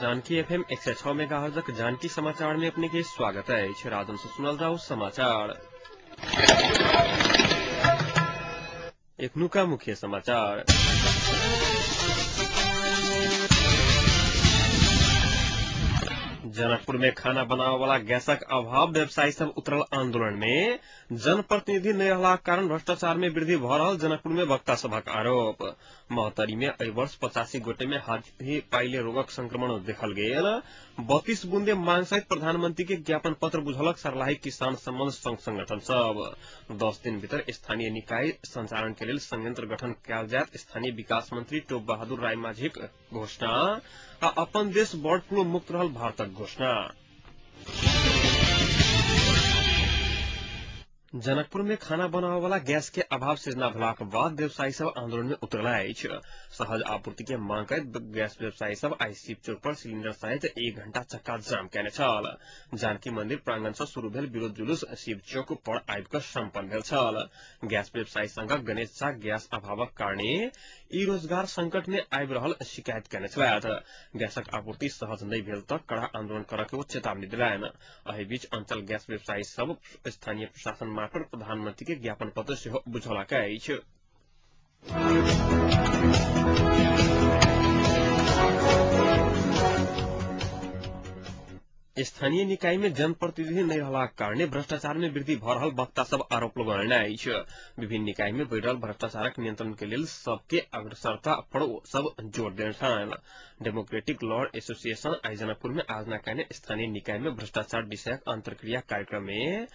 Janaki FM 106 megahertz Janaki समाचार में अपने के स्वागत है। राजन से सुनल जाओ समाचार। एक का मुख्य समाचार। जनकपुर में खाना बनावे वाला गैसक अभाव, व्यवसायी सब उतरल आंदोलन में। जनप्रतिनिधि नहीं रहला कारण भ्रष्टाचार में वृद्धि भ रहल, जनकपुर में वक्ता सभक आरोप। महतरी में एहि वर्ष 85 गोटे में हाथी पाइले रोगक संक्रमण देखल गेल। 32 बूंदे मांग सहित प्रधानमंत्री के ज्ञापन पत्र बुझलक सर्लाही किसान संबंध संघ संगठन सब। 10 दिन भीतर स्थानीय निकाय संचालन के लिए संयंत्र गठन कयल जायत, स्थानीय विकास मंत्री टोप बहादुर राय माझीक घोषणा। आ अपन देश बर्ड फ्लू मुक्त रहल भारतक घोषणा। जनकपुर में खाना बनावे वाला गैस के अभाव सृजना भेलाक बाद व्यवसायी सब आंदोलन में उतरला अछि। सहज आपूर्ति के मांग करैत गैस व्यवसायी सब आई शिव चौक पर सिलेंडर सहित 1 घंटा चक्का जाम केने छल। जानकी मंदिर प्रांगण से शुरू भेल विरोध जुलूस शिव चौक पर आबि कऽ संपन्न भेल छल। गैस व्यवसायी संघक गणेश झा गैस अभावक कारणे ई रोजगार संकट में आबि रहल शिकायत केने छलथि। गैसक आपूर्ति सहज नहि भेल तऽ कड़ा आंदोलन करऽ के चेतावनी दिलनि। एहि बीच अंचल गैस व्यवसायी सब स्थानीय प्रशासन पर प्रधानमंत्री के ज्ञापन पत्र से बुझौलक अछि। स्थानीय निकाय में जनप्रतिनिधि नहीं रहला कारण भ्रष्टाचार में वृद्धि भ रहल, वक्ता सब आरोप लगौने अछि। विभिन्न निकाय में बढ़ि रहल भ्रष्टाचारक नियंत्रण के लिए सबके अग्रसरता पर सब जोर देने छल। डेमोक्रेटिक लॉ एसोसिएशन आई जनकपुर में आयोजना कयने स्थानीय निकाय में भ्रष्टाचार विषयक अंतरक्रिया कार्यक्रम में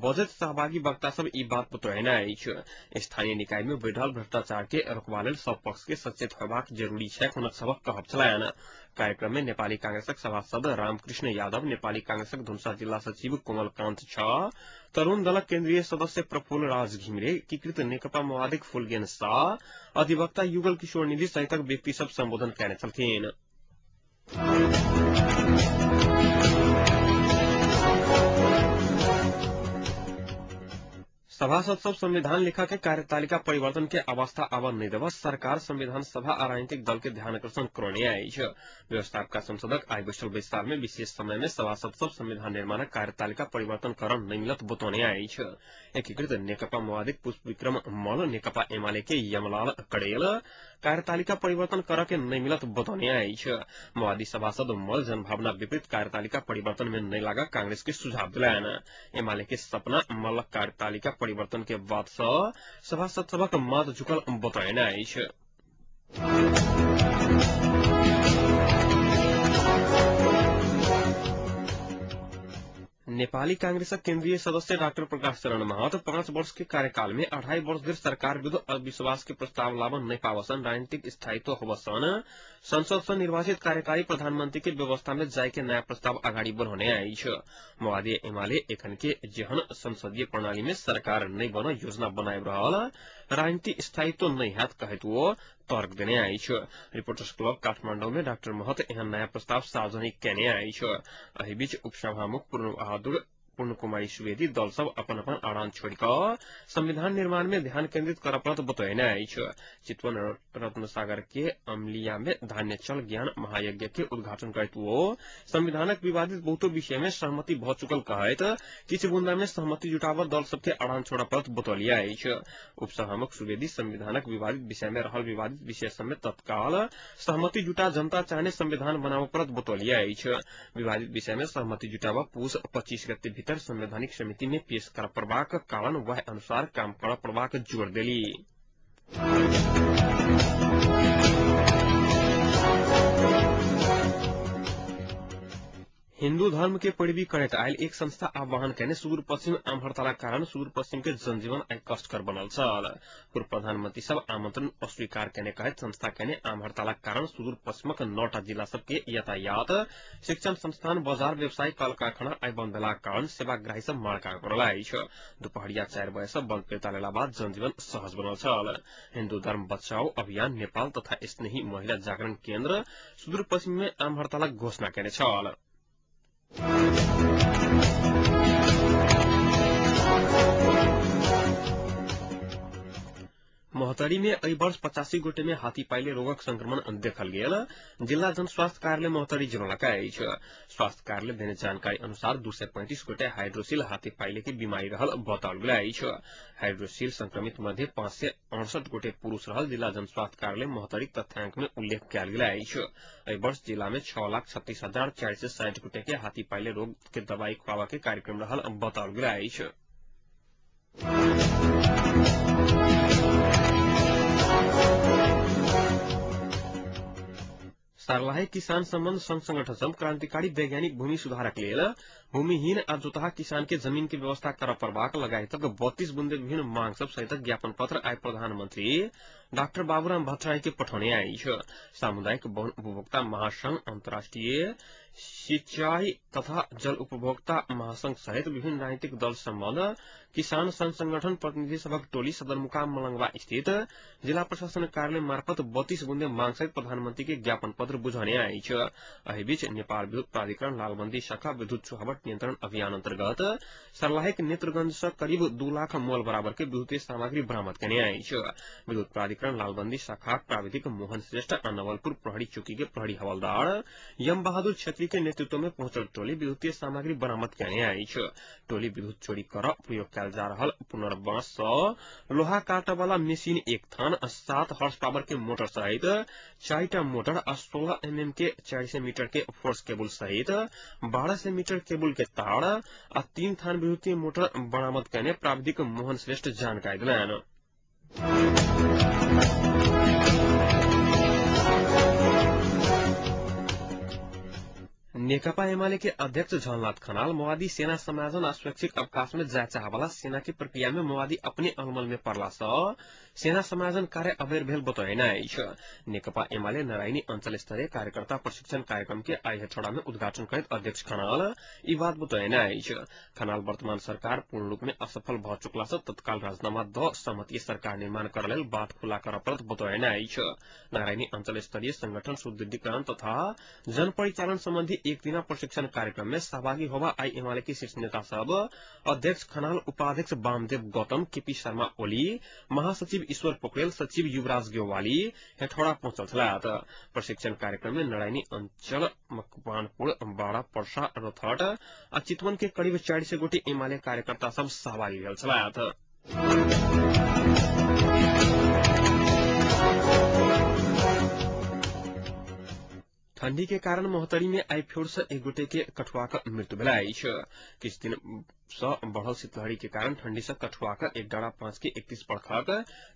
बजट सहभागी वक्ता सब ई बात बतौने अछि। स्थानीय निकाय में बढ़ि रहल भ्रष्टाचार के रोकबा लेल सब पक्ष के सचेत होबाक जरूरी छै, हुनक सबक कहब छलनि। कार्यक्रम में नेपाली कांग्रेसक सभासद रामकृष्ण यादव, नेपाली कांग्रेसक धनुषा जिला सचिव कोमलकांत झा, तरुण दलक केंद्रीय सदस्य प्रफुल्ल राज घिमिरे, एकीकृत नेकपा माओवादीक फुलगेन शाह, अधिवक्ता युगल किशोर निधि सहितक व्यक्ति सब संबोधन कयने छलथिन। सभासद सब संविधान लेखा के कार्यतालिका परिवर्तन के अवस्था आवन नहीं देव सरकार संविधान सभा और राजनीतिक दल के ध्यान आकर्षण करने अछि। व्यवस्थापक संसदक आई बैठल बैसार में विशेष समय में सभासद सब संविधान निर्माणक कार्यतालिका परिवर्तन करन नहीं मिलत बतौने अछि। एकीकृत नेकपा माओवादी पुष्प विक्रम मल, नेकपा एमाले के यमलाल कड़ेल कार्यतालिका परिवर्तन कर के नहीं मिलत बतौने अछि। माओवादी सभासद मल जनभावना विपरीत कार्यतालिका परिवर्तन में नहीं लागा कांग्रेस के सुझाव दिलायन। एमाले के सपना मल कार्यतालिका परिवर्तन के बाद सभासद सबक माथ झुकल बतौने अछि। नेपाली कांग्रेसक केंद्रीय सदस्य डॉक्टर प्रकाश चरण महत 5 वर्ष के कार्यकाल में 2.5 वर्ष देर सरकार विरुद्ध अविश्वास के प्रस्ताव लावन नहीं पावसन, राजनीतिक स्थायित्व होवसन, संसद से निर्वाचित कार्यकारी प्रधानमंत्री के व्यवस्था में जाय के नया प्रस्ताव आगाड़ी बढ़ौने अछि। माओवादी एमाले एखन के जेहन संसदीय प्रणाली में सरकार नहीं बन योजना बनाए रहल, राजनीतिक स्थायित्व नहीं हैत कहत वो तर्क देने अछि। रिपोर्टर्स क्लब काठमांडू में डॉक्टर महत एहन नया प्रस्ताव सार्वजनिक केने अछि। एहि बीच उपसभामुख पूर्ण कुमारी सुवेदी दल सब अपन अपन आड़ान छोड़ कर संविधान निर्माण में ध्यान केंद्रित कर पड़त बतौने अछि। चितवन रत्न सागर के अमलिया में धान्य चल ज्ञान महायज्ञ के उद्घाटन करत वो संविधानक विवादित बहुतो विषय में सहमति भ चुकल कहत किछु बुंदा में सहमति जुटाव दल सबके आड़ान छोड़ पड़त बतौलिया अछि। उपसभामुख सुवेदी संविधानक विवादित विषय में रहल विवादित विषय सब में तत्काल सहमति जुटा जनता चाहने संविधान बनाव पड़त बतौलिया अछि। विवादित विषय में सहमति जुटाव पूस 25 गते भीतर संवैधानिक समिति में पेश कर पड़बाक कारण वह अनुसार काम कर पड़बाक जोर देली। हिंदू धर्म के पैरवी करैत आयल एक संस्था आह्वान कयने सुदूर पश्चिम आम हड़तालक कारण सुदूर पश्चिम के जनजीवन आई कष्टकर बनल छल। पूर्व प्रधानमंत्री सब आमंत्रण अस्वीकार केने कहत संस्था केने आम हड़तालक कारण सुदूर पश्चिमक 9टा जिला सबके यातायात, शिक्षण संस्थान, बाजार, व्यवसाय, कल कारखाना आई बंद भेलाक कारण सेवाग्राही सब मारका पड़ल अछि। दुपहरिया 4 बजे से बंद पेता लेला बाद जनजीवन सहज बनल छल। हिंदू धर्म बचाओ अभियान नेपाल तथा स्नेही महिला जागरण केंद्र सुदूर पश्चिम में आम हड़तालक घोषणा केने छल। मोहतरी में एहि वर्ष 85 गोटे में हाथी पाइले रोगक संक्रमण देखल गेल। जिला जनस्वास्थ्य कार्यालय मोहतरी जनौलक अछि। स्वास्थ्य कार्यालय देने जानकारी अनुसार 235 गोटे हाइड्रोसिल हाथी पाइले के बीमारी रहल बताओल गेल अछि। हाइड्रोसिल संक्रमित मध्ये 568 गोटे पुरुष रहल जिला जनस्वास्थ्य कार्यालय मोहतरी तथ्यांक में उल्लेख कयल गेल अछि। एहि वर्ष जिला में 6,36,460 गोटे के हाथी पाइले रोग के दवाई खुआवा के कार्यक्रम रहल बताओल गेल अछि। सर्लाही किसान सम्बन्ध संघ संगठन सब क्रांतिकारी वैज्ञानिक भूमि सुधारक लेल भूमिहीन आ जोतहा किसान के जमीन के व्यवस्था करऽ पड़बाक लगायतक 32 बुंदे विभिन्न मांग सब सहित ज्ञापन पत्र आइ प्रधानमंत्री डॉक्टर बाबूराम भट्टराई के पठौने अछि। सामुदायिक वन उपभोक्ता महासंघ, अंतर्राष्ट्रीय सिंचाई तथा जल उपभोक्ता महासंघ सहित विभिन्न राजनीतिक दल सम्बद्ध किसान संघ संगठन प्रतिनिधि सभक टोली सदरमुकाम मलंगवा स्थित जिला प्रशासन कार्यालय मार्फत 32 बुंदे मांग सहित प्रधानमंत्री के ज्ञापन पत्र बुझौने अछि। एहि बीच नेपाल विद्युत प्राधिकरण लालबंदी शाखा विद्युत चुहावट नियंत्रण अभियान अंतर्गत सर्लाहीक नेत्रगंज से करीब 2 लाख मोल बराबर के विद्युतीय सामग्री बरामद कयने अछि। विद्युत प्राधिकरण लालबंदी शाखा प्राविधिक मोहन श्रेष्ठ आ नवलपुर प्रहरी चौकी के प्रहरी हवलदार यम बहादुर छेत्री के नेतृत्व में पहुंचल टोली विद्युतीय सामग्री बरामद कयने अछि। टोली विद्युत चोरी कर प्रयोग कयल जा रहल पुनर्बांस सँ लोहा काटय वाला मशीन 1 थान, 7 हॉर्स पावर के मोटर सहित 4टा मोटर आ 16 mm के 400 मीटर के फोर्स केबल सहित 1200 मीटर केबल के तार आ 3 थान विद्युतीय मोटर बरामद करने प्राविधिक मोहन श्रेष्ठ जानकारी दिलैन। नेकपा एमाले के अध्यक्ष झलनाथ खनाल माओवादी सेना समायोजन आ स्वैच्छिक अवकाश में जाय चाहवाला सेना की प्रक्रिया में माओवादी अपने अलमल में पड़ला सँ सेना समायोजन कार्य अबेर भेल बतौने अछि। नेकपा एमाले नारायणी अंचल स्तरीय कार्यकर्ता प्रशिक्षण कार्यक्रम के आइ हेठौड़ा में उद्घाटन करैत अध्यक्ष खनाल ई बात बतौने अछि। खनाल वर्तमान सरकार पूर्ण रूप में असफल भ चुकला सँ तत्काल राजीनामा द सहमति सरकार निर्माण करय लेल बात खुला करऽ पड़त बतौने अछि। नारायणी अंचल स्तरीय संगठन सुदृढ़ीकरण तथा जन परिचालन संबंधी एक दिना प्रशिक्षण कार्यक्रम में सहभागी होगा आई एमाले के शीर्ष नेता सब अध्यक्ष खनाल, उपाध्यक्ष वामदेव गौतम, केपी शर्मा ओली, महासचिव ईश्वर पोखरेल, सचिव युवराज ग्योवाली हेठौड़ा पहुंचल छलाह। प्रशिक्षण कार्यक्रम में नारायणी अंचल, मकवानपुर, बाड़ा, पर्सा, रोहतट आ चितवन के करीब 400 गोटे एमाले कार्यकर्ता सब सहभागी भेल छलाह। ठंडी के कारण मोहतरी में आई फेर से एक गोटे के कठुआक मृत्यु भेल अछि। किछु दिन से बढ़ल शीतलहरी के कारण ठंडी से कठुआक 1.5 के 31 वर्षक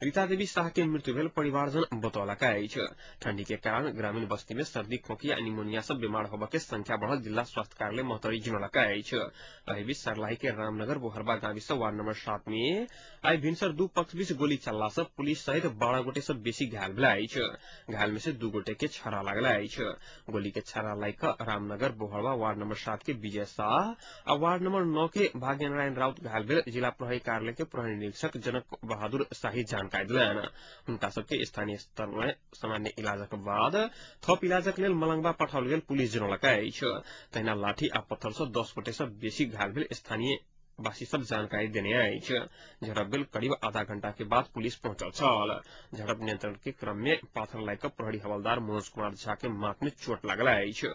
रीता देवी शाह के मृत्यु भेल परिवारजन बतौलक अछि। ठंडी के कारण ग्रामीण बस्ती में सर्दी, खोखी आ निमोनिया से बीमार होबय के संख्या बढ़ल जिला स्वास्थ्य कार्यालय मोहतरी जनौलक अछि। एहि बीच सर्लाही के रामनगर बोहरबा गांवी से वार्ड नंबर 7 में आई भिनसर 2 पक्ष बीच गोली चलला से पुलिस सहित 12 गोटे से बेसी घायल भेल अछि। घायल में से 2 गोटे के छर्रा लागल अछि। गोली के छर्रा लाइक रामनगर बोहरबा वार्ड नंबर 7 के विजय शाह आ वार्ड नंबर 9 के भाग्य नारायण राउत घायल भेल जिला प्रहरी कार्यालय के प्रहरी निरीक्षक जनक बहादुर शाही जानकारी दिलैन। हुनका सबके स्थानीय स्तर में सामान्य इलाजक बाद थप इलाजक लेल मलंगवा पठाओल गेल पुलिस जनौलक अछि। तहिना लाठी आ पत्थर से 10 गोटे से बेसी घायल भेल स्थानीय वासी सब जानकारी देने अछि। झड़प भेल करीब आधा घंटा के बाद पुलिस पहुंचल छल। झड़प नियंत्रण के क्रम में पाथर लाइक प्रहरी हवलदार मनोज कुमार झा के माथ में चोट लागल अछि।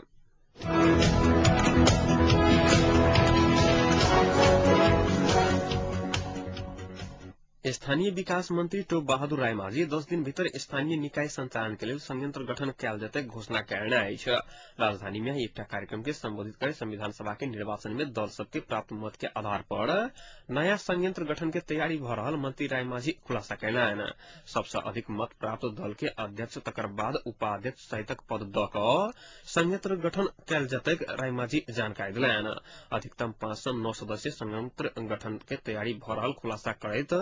स्थानीय विकास मंत्री टोप बहादुर रायमाझी 10 दिन भीतर स्थानीय निकाय संचालन के लिए संयंत्र गठन कयल जेतै घोषणा कयने अछि। राजधानी में एकटा कार्यक्रम के संबोधित कर संविधान सभा के निर्वाचन में दल सबके प्राप्त मत के आधार पर नया संयंत्र गठन के तैयारी भ रहल मंत्री रायमाझी खुलासा कयलनि। सबसे अधिक मत प्राप्त दल के अध्यक्ष तकर बाद उपाध्यक्ष सहितक पद द क संयंत्र गठन कयल जेतै रायमाझी जानकारी दिलनि। अधिकतम 5 से 9 सदस्यीय संयंत्र गठन के तैयारी भ रहल खुलासा करैत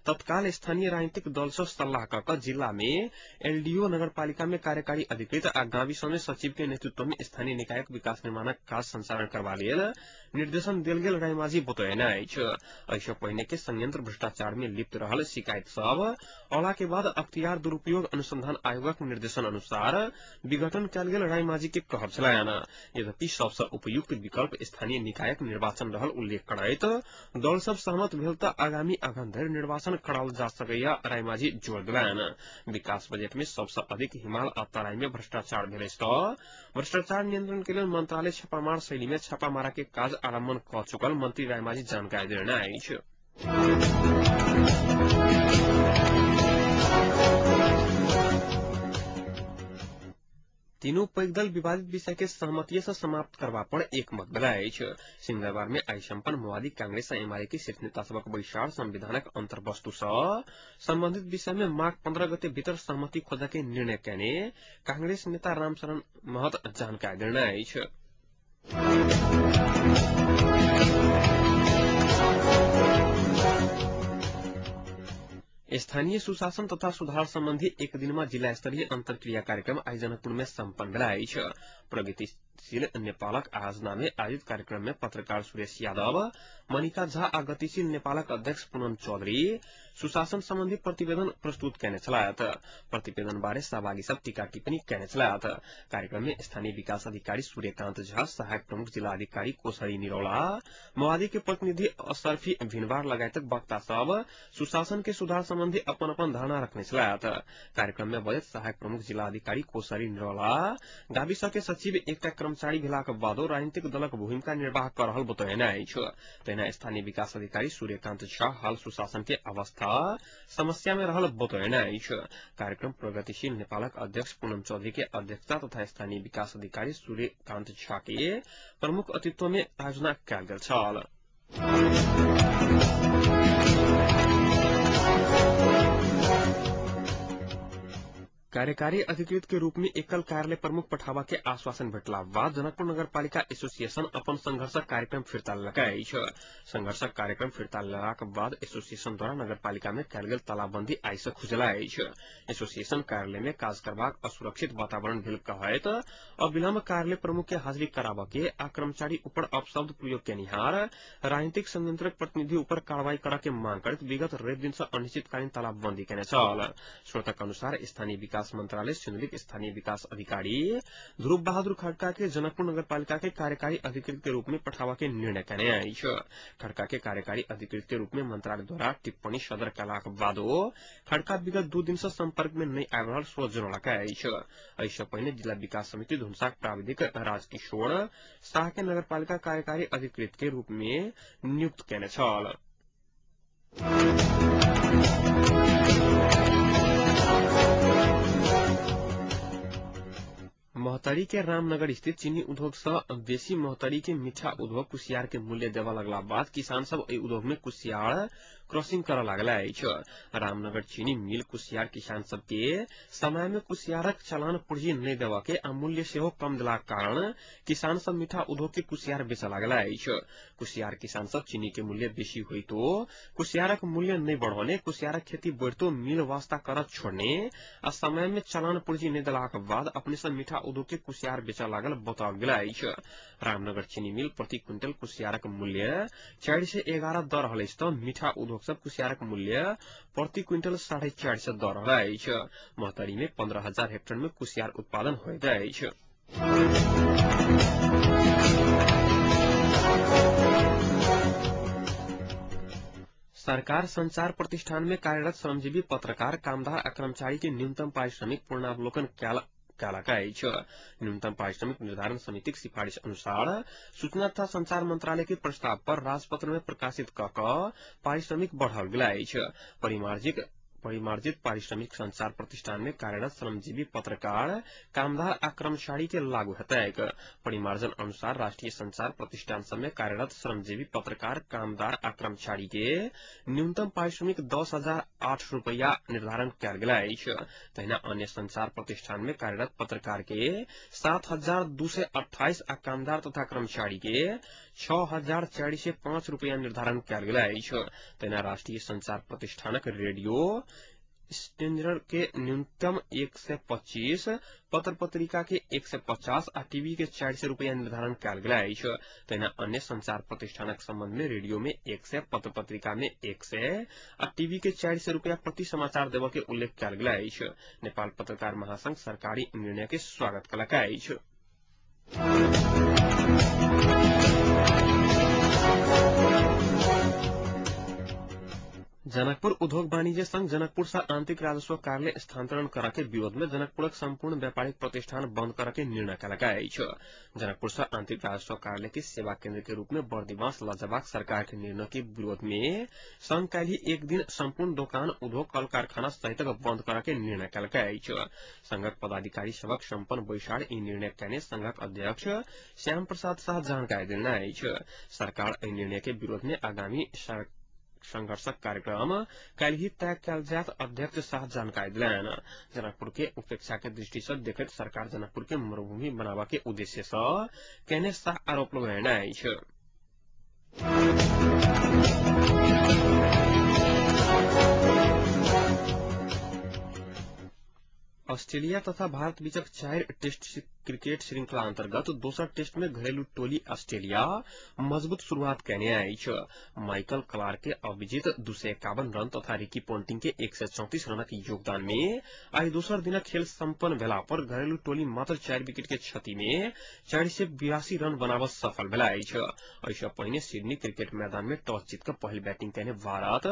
तत्काल स्थानीय राजनीतिक दल से सलाह क जिला में एलडीओ, नगरपालिका में कार्यकारी अधिकृत आ गांवी समेत सचिव के नेतृत्व में स्थानीय निकायक विकास निर्माणक काज संचालन करबा लेल निर्देशन देल गेल रायमाझी बतौने अछि। ऐसे पहिने के संयंत्र भ्रष्टाचार में लिप्त रहल शिकायत सब औला के बाद अख्तियार दुरुपयोग अनुसंधान आयोगक निर्देशन अनुसार विघटन कयल गेल रायमाझी के कहब छलैन। यद्यपि सबसे उपयुक्त विकल्प स्थानीय निकायक निर्वाचन रहल उल्लेख करैत दल सब सहमत भेल त आगामी अगहन धरि निर्वाचन कराओल जा सकैया रायमाझी जोड़ देलैन। विकास बजट में सबसे अधिक हिमाल आ तराई में भ्रष्टाचार भेल भ्रष्टाचार नियंत्रण के लिए मंत्रालय छापामार शैली में छापामारा के काज आरंभ क चुकल मंत्री रायमाझी जानकारी देने अछि। तीनों पैघ दल विवादित विषय के सहमति से समाप्त करबा पर एकमत भेल अछि। सिंहदरबार में आई संपन्न माओवादी कांग्रेस आ एमआरए के शीर्ष नेता सबक बैसार संविधानक अंतर्वस्तु से संबंधित विषय में माघ 15 गते भीतर सहमति खोजे के निर्णय कने कांग्रेस नेता रामशरण महत जानकारी देने अछि। स्थानीय सुशासन तथा सुधार संबंधी एक दिन में जिला स्तरीय अंतरक्रिया कार्यक्रम आई जनकपुर में संपन्न भेल अछि। प्रगतिशील नेपालक आयोजना में आयोजित कार्यक्रम में पत्रकार सुरेश यादव, मनिका झा आ गतिशील नेपालक अध्यक्ष पूनम चौधरी सुशासन संबंधी प्रतिवेदन प्रस्तुत कयने छलाह। प्रतिवेदन बारे सहभागी सब टीका टिप्पणी कयने छलाह। कार्यक्रम में स्थानीय विकास अधिकारी सूर्यकांत झा, सहायक प्रमुख जिला अधिकारी कोसरी निरौला, माओवादी के प्रतिनिधि अशरफी भिनवार लगायतक वक्ता सब सुशासन के सुधार संबंधी अपन अपन धारणा रखने छलाह। कार्यक्रम में बजट सहायक प्रमुख जिला अधिकारी कोसरी निरौला गाविस के सचिव एकटा कर्मचारी भेलाक बादो राजनीतिक दलक भूमिका निर्वाह कर रहल बतौने अछि। तहिना स्थानीय विकास अधिकारी सूर्यकांत झा हाल सुशासन के अवस्था समस्या में रहल बतौने अछि। कार्यक्रम प्रगतिशील नेपालक अध्यक्ष पूनम चौधरी के अध्यक्षता तथा स्थानीय विकास अधिकारी सूर्यकांत झा के प्रमुख अतिथित्व में आयोजना कयल गेल छल। कार्यकारी अधिकृत के रूप में एकल कार्यालय प्रमुख पठावा के आश्वासन भेटला बाद जनकपुर नगरपालिका एसोसिएशन अपन संघर्ष कार्यक्रम फिरता लेलक अछि। संघर्ष कार्यक्रम फिरता लेलाक बाद एसोसिएशन द्वारा नगरपालिका में कयल गेल तालाबंदी आई से खुजल अछि। एसोसिएशन कार्यालय में काज करबाक असुरक्षित वातावरण भेल कहैत अविलंब कार्यालय प्रमुख के हाजिरी कराबऽ के आ कर्मचारी ऊपर अपशब्द प्रयोग केनिहार राजनीतिक संयंत्रक प्रतिनिधि ऊपर कार्रवाई करा के मांग करत विगत रवि दिन से अनिश्चितकालीन तालाबंदी केने छल। स्रोतक अनुसार स्थानीय विकास मंत्रालय सिंहलिक स्थानीय विकास अधिकारी ध्रुव बहादुर खड़का के जनकपुर नगरपालिका के कार्यकारी अधिकृत के रूप में पठावा के निर्णय कयने अछि। खड़का के कार्यकारी अधिकृत के रूप में मंत्रालय द्वारा टिप्पणी सदर कयलाक बादो खड़का विगत 2 दिन से संपर्क में नहीं आबि रहल स्रोत जनौलक अछि। एहिसँ पहिने जिला विकास समिति धुनसाक प्राविधिक राजकिशोर शाह के नगरपालिका कार्यकारी अधिकृत के रूप में नियुक्त कयने छल। मोहतरी के रामनगर स्थित चीनी उद्योग से बेसी मोहतरी के मीठा उद्योग कुसियार के मूल्य देवा लगला बाद किसान सब एहि उद्योग में कुसियार क्रॉसिंग करऽ लागल अछि। रामनगर चीनी मिल कुसियार किसान सब के समय में कुसियारक चालान पूर्जी नहीं देवा के आ मूल्य सेहो कम देलाक कारण किसान सब मीठा उद्योग के कुसियार बेचऽ लागल अछि। कुसियार किसान सब चीनी के मूल्य बेसी होइतो कुसियारक मूल्य नहीं बढ़ौने कुसियारक खेती बढ़तो मिल वास्ता करत छोड़ने आ समय में चालान पूर्जी नहीं देलाक बाद अपने से मीठा उद्योग के कुसियार बेचऽ लागल बताओल गेल अछि। रामनगर चीनी मिल प्रति क्विंटल कुसियारक मूल्य 4 से 11 दऽ रहल अछि तऽ मीठा उद्योग सब कुसियारक मूल्य प्रति क्विंटल 4.5 दऽ रहल अछि। मोहतरी में 15,000 हेक्टेयर में कुसियार उत्पादन होइत अछि। सरकार संचार प्रतिष्ठान में कार्यरत श्रमजीवी पत्रकार कामदार आ कर्मचारी के न्यूनतम पारिश्रमिक पुनरावलोकन कयलक अछि। न्यूनतम पारिश्रमिक निर्धारण समितिक सिफारिश अनुसार सूचना तथा संचार मंत्रालय के प्रस्ताव पर राजपत्र में प्रकाशित कऽ कऽ पारिश्रमिक बढ़ाओल गेल अछि। परिमार्जित पारिश्रमिक संचार प्रतिष्ठान में कार्यरत श्रमजीवी पत्रकार कामदार आ कर्मचारी के लागू हेतैक। परिमार्जन अनुसार राष्ट्रीय संचार प्रतिष्ठान सब में कार्यरत श्रमजीवी पत्रकार कामदार आ कर्मचारी के न्यूनतम पारिश्रमिक 10,008 रुपया निर्धारण कयल गेल अछि। तहिना अन्य संचार प्रतिष्ठान में कार्यरत पत्रकार के 7,228 आ कामदार तथा कर्मचारी के 6,405 रुपया निर्धारण कयल गेल अछि। तहिना राष्ट्रीय संचार प्रतिष्ठानक रेडियो स्टैंडर्ड के न्यूनतम 125, पत्र पत्रिका के 150 आ टीवी के 400 रुपया निर्धारण कयल गेल अछि। तहिना अन्य संचार प्रतिष्ठानक संबंध में रेडियो में 100, पत्र पत्रिका में 100 आ टीवी के 400 रुपया प्रति समाचार देबऽ के उल्लेख कयल गेल अछि। नेपाल पत्रकार महासंघ सरकारी निर्णय के स्वागत कयलक अछि। जनकपुर उद्योग वाणिज्य संघ जनकपुर से आंतरिक राजस्व कार्यालय स्थानांतरण करा के विरोध में जनकपुरक संपूर्ण व्यापारिक प्रतिष्ठान बंद करा के निर्णय कयलक अछि। जनकपुर से आंतरिक राजस्व कार्यालय के सेवा केंद्र के रूप में बर्दिवास लजबाक सरकार के निर्णय के विरोध में संघ काल्हि एक दिन संपूर्ण दुकान, उद्योग, कल कारखाना सहित बंद करा के निर्णय कयलक अछि। संघक पदाधिकारी सबक संपन्न बैसार ई निर्णय कयने संघक अध्यक्ष श्याम प्रसाद शाह जानकारी देलनि अछि। सरकार एहि निर्णय के विरोध में आगामी संघर्षक कार्यक्रम काल्हि तय कयल जायत, अध्यक्ष शाह जानकारी दिलनि। जनकपुर के उपेक्षा के दृष्टि से देखैत सरकार जनकपुर के मरुभूमि बनाबा के उद्देश्य से कयने शाह आरोप लगौने अछि। ऑस्ट्रेलिया तथा भारत बीचक 4 टेस्ट क्रिकेट श्रृंखला अंतर्गत दोसर टेस्ट में घरेलू टोली ऑस्ट्रेलिया मजबूत शुरुआत कयने अछि। माइकल क्लार्क के अविजित 251 रन तथा रिकी पोंटिंग के 134 रनक योगदान में आई दोसर दिनक खेल संपन्न भेला पर घरेलू टोली मात्र 4 विकेट के क्षति में 482 रन बनाबऽ सफल भेल अछि। एहिसँ पहिने सिडनी क्रिकेट मैदान में टॉस जीत कऽ पहिल बैटिंग कयने भारत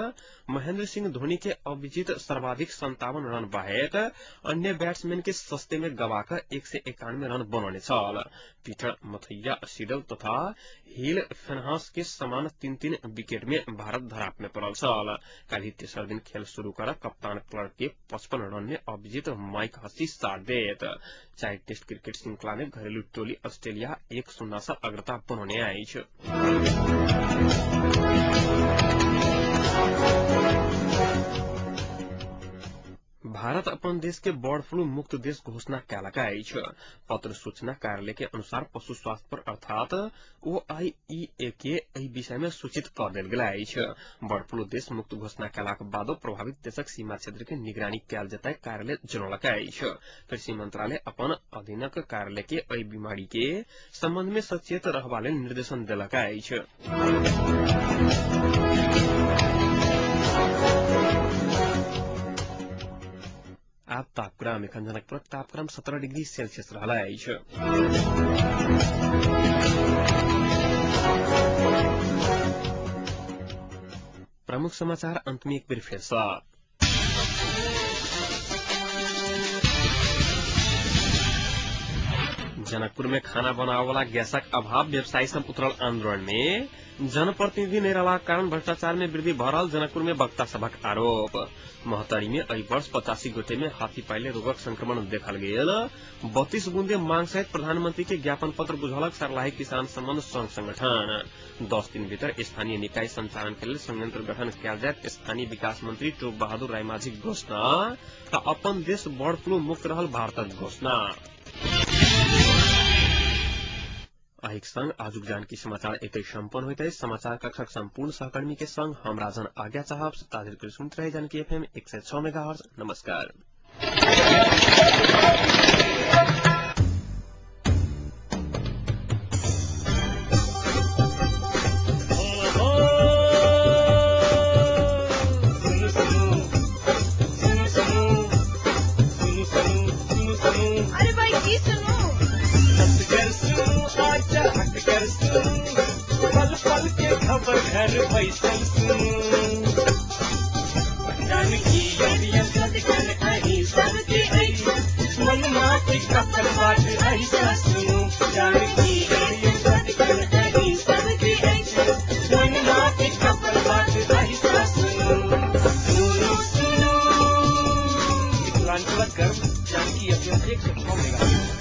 महेंद्र सिंह धोनी के अविजित सर्वाधिक 57 रन बाहेक अन्य बैट्समैन के सस्ते में गवाकर 191 रन बनौने छल। पीटर मथैया सीडल तथा हिल फेनहास के समान 3-3 विकेट में भारत धराप में पड़ल छल। काल्हि तेसर दिन खेल शुरू कर कप्तान क्लार्क के 55 रन में अविजित माइक हसी साथ देत। 4 टेस्ट क्रिकेट श्रृंखला में घरेलू टोली ऑस्ट्रेलिया 1-0 से अग्रता बनौने अछि। भारत अपन देश के बर्ड फ्लू मुक्त देश घोषणा कयलक अछि। पत्र सूचना कार्यालय के अनुसार पशु स्वास्थ्य पर अर्थात OIE के एहि विषय में सूचित कर देल गेल अछि। बर्ड फ्लू देश मुक्त घोषणा कयलाक बादो प्रभावित देशक सीमा क्षेत्र के निगरानी कयल जेतै कार्यालय जनौलक अछि। कृषि मंत्रालय अपन अधीनक कार्यालय के एहि बीमारी के संबंध में सचेत रहबा लेल निर्देशन देलक अछि। आप तापक्रम एखन जनकपुरक तापक्रम 17 डिग्री सेल्सियस रहल अछि। प्रमुख समाचार अंत में एक बेर फिर से। जनकपुर में खाना बनावे वाला गैसक अभाव, व्यवसायी सब उतरल आंदोलन में। जनप्रतिनिधि नहीं रहला कारण भ्रष्टाचार में वृद्धि भ रहल, जनकपुर में वक्ता सबक आरोप। महतरी में एहि वर्ष 85 गोटे में हाथी पाइले रोगक संक्रमण देखल गेल। 32 बूंदे मांग सहित प्रधानमंत्री के ज्ञापन पत्र बुझौलक सर्लाही किसान संबंध संघ संगठन। 10 दिन भीतर स्थानीय निकाय संचालन के लिए संयंत्र गठन कयल जायत, स्थानीय विकास मंत्री टोप बहादुर रायमाझी घोषणा। अपन देश बर्ड फ्लू मुक्त रहल भारतक घोषणा। अहिक संग आजुक जानकी समाचार एतै संपन्न होइत अछि। समाचार कक्षक संपूर्ण सहकर्मी के संग हम राजन आज्ञा चाहब। ताधर के सुनते रहे जानकी FM 106 मेगाहर्ट्ज। नमस्कार। अरे भाई की सुनो पल पल के खबर घर बैसल जानकी सबके मन माटी कपल बाट ऐसा सुनो जानकी सबके मन माटी कपल बाट ऐसा सुनो सुनो सुनो। Janaki FM 106 megahertz.